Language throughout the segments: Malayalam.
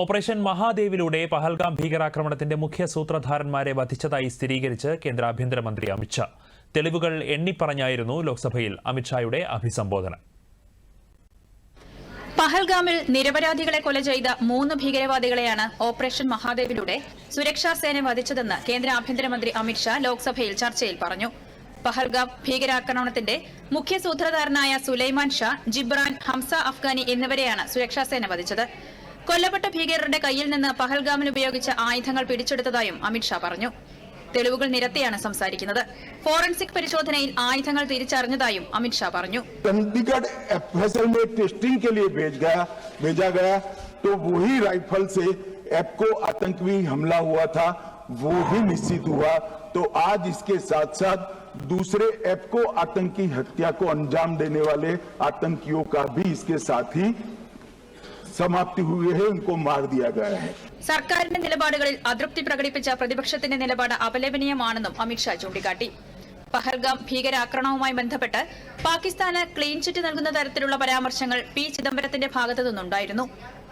ഓപ്പറേഷൻ മഹാദേവിലൂടെ പഹൽഗാം ഭീകരാക്രമണത്തിന്റെ മുഖ്യ സൂത്രധാരന്മാരെ വധിച്ചതായി സ്ഥിരീകരിച്ച് കേന്ദ്ര ആഭ്യന്തരമന്ത്രി അമിത്ഷാ. തെളിവുകൾ എണ്ണിപ്പറഞ്ഞായിരുന്നു ലോക്സഭയിൽ അമിത്ഷായുടെ അഭിസംബോധന. പഹൽഗാമിൽ നിരപരാധികളെ കൊല ചെയ്ത 3 ഭീകരവാദികളെയാണ് ഓപ്പറേഷൻ മഹാദേവിലൂടെ സുരക്ഷാ സേന വധിച്ചതെന്ന് കേന്ദ്ര ആഭ്യന്തരമന്ത്രി അമിത്ഷാ ലോക്സഭയിൽ ചർച്ചയിൽ പറഞ്ഞു. പഹൽഗാം ഭീകരാക്രമണത്തിന്റെ മുഖ്യ സൂത്രധാരനായ സുലൈമാൻ ഷാ, ജിബ്രാൻ, ഹംസ അഫ്ഗാനി എന്നിവരെയാണ് സുരക്ഷാ സേന വധിച്ചത്. കൊല്ലപ്പെട്ട ഭീകരരുടെ കയ്യിൽ നിന്ന് പഹൽഗാമിൽ ഉപയോഗിച്ച ആയുധങ്ങൾ പിടിച്ചെടുത്തതായും അമിത്ഷാ പറഞ്ഞു. തെളിവുകൾ നിരത്തിയാണ് സംസാരിക്കുന്നത്. ഫോറൻസിക് പരിശോധനയിൽ ആയുധങ്ങൾ തിരിച്ചറിഞ്ഞതായും അമിത്ഷാ പറഞ്ഞു. चंडीगढ़ एफएसएल में टेस्टिंग के लिए भेजा गया तो वही राइफल से एपको आतंकी हमला हुआ था, वो भी निश्चित हुआ। तो आज इसके साथ साथ दूसरे एपको आतंकी हत्या को अंजाम देने वाले आतंकियों का भी इसके साथ ही समाप्ति हुई है, उनको मार दिया गया है. സർക്കാരിന്റെ നിലപാടുകളിൽ അതൃപ്തി പ്രകടിപ്പിച്ച പ്രതിപക്ഷത്തിന്റെ നിലപാട് അപലപനീയമാണെന്നും അമിത്ഷാ ചൂണ്ടിക്കാട്ടി. പഹൽഗാം ഭീകരാക്രമണവുമായി ബന്ധപ്പെട്ട് പാകിസ്ഥാന് ക്ലീൻ ചിറ്റ് നൽകുന്ന തരത്തിലുള്ള പരാമർശങ്ങൾ പി ചിദംബരത്തിന്റെ ഭാഗത്തു നിന്നുണ്ടായിരുന്നു.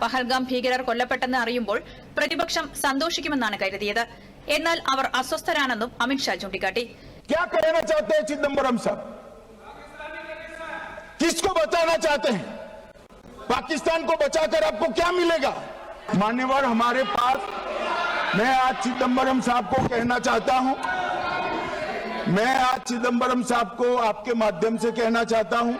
പഹൽഗാം ഭീകരർ കൊല്ലപ്പെട്ടെന്ന് അറിയുമ്പോൾ പ്രതിപക്ഷം സന്തോഷിക്കുമെന്നാണ് കരുതിയത്. എന്നാൽ അവർ അസ്വസ്ഥരാണെന്നും അമിത്ഷാ ചൂണ്ടിക്കാട്ടി. क्या कहना चाहते हैं चिदंबरम साहब? किसको बचाना चाहते हैं? पाकिस्तान को बचाकर आपको क्या मिलेगा? मान्यवर, हमारे पास, मैं आज चिदंबरम साहब को कहना चाहता हूं, मैं आज चिदंबरम साहब को आपके माध्यम से कहना चाहता हूं,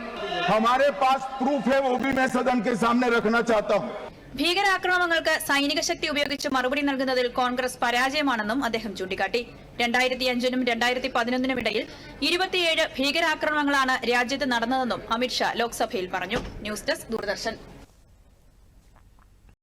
हमारे पास प्रूफ है, वो भी मैं सदन के सामने रखना चाहता हूं. ഭീകരാക്രമണങ്ങൾക്ക് സൈനിക ശക്തി ഉപയോഗിച്ച് മറുപടി നൽകുന്നതിൽ കോൺഗ്രസ് പരാജയമാണെന്നും അദ്ദേഹം ചൂണ്ടിക്കാട്ടി. 2005-നും 2011-നും ഇടയിൽ 27 ഭീകരാക്രമണങ്ങളാണ് രാജ്യത്ത് നടന്നതെന്നും അമിത്ഷാ ലോക്സഭയിൽ പറഞ്ഞു. News desk, Doordarshan.